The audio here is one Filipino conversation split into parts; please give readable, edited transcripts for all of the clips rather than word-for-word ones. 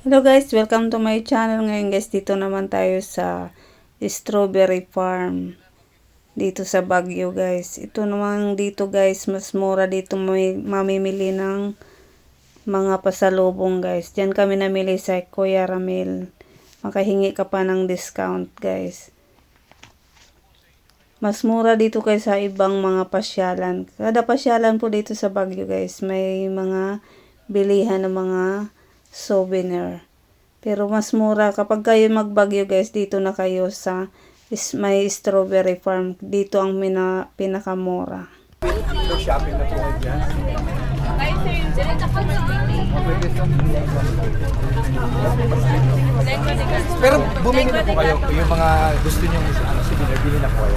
Hello guys, welcome to my channel. Ngayon guys, dito naman tayo sa strawberry farm dito sa Baguio guys. Ito naman dito guys, mas mura dito mamimili ng mga pasalubong guys. Diyan kami namili sa Kuya Ramil. Makahingi ka pa ng discount guys. Mas mura dito kaysa ibang mga pasyalan. Kada pasyalan po dito sa Baguio guys, may mga bilihan ng mga souvenir. Pero mas mura kapag kayo magbagyo guys, dito na kayo sa may strawberry farm. Dito ang pinakamura. Shopping na po dyan. Pero bumili na po kayo. Yung mga gusto nyo souvenir, bili na po kayo.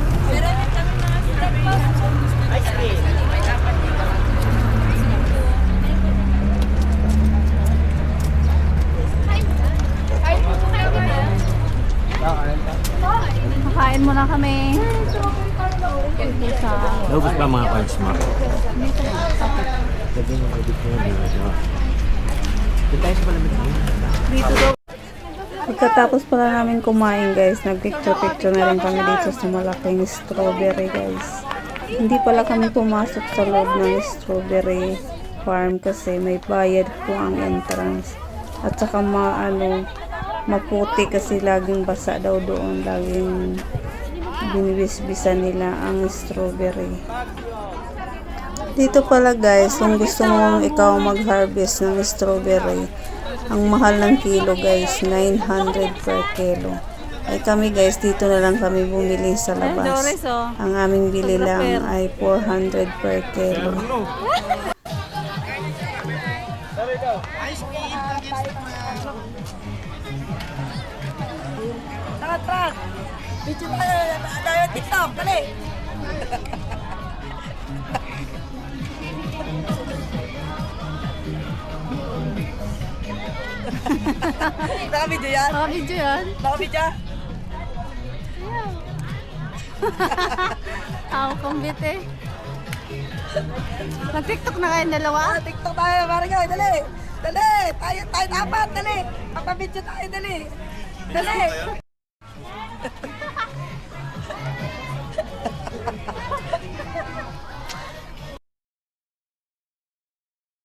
Makain muna kami. Naubos ba mga cards mo? Sabi mo, edit mo yung video. Doon tayo sa palamit mo. Dito daw. Pagkatapos pala namin kumain guys, nagpicture-picture na rin kami dito sa malaking strawberry guys. Hindi pala kami pumasok sa loob ng strawberry farm kasi may bayad po ang entrance. At saka maputi kasi laging basa daw doon, laging binibisbisan nila ang strawberry. Dito pala guys, kung gusto mong ikaw mag-harvest ng strawberry, ang mahal ng kilo guys, 900 per kilo. Ay kami guys, dito na lang kami bumili sa labas. Ang aming bili lang ay 400 per kilo. Trak! Video tayo TikTok, dali! Naka-video yan? Video yan. Naka-video? Ako kumbit eh. Nag-tiktok na kayong dalawa? TikTok tayo, Mario, dali! Dali! Tayo dapat, dali! Papabidyo tayo, dali! Dali!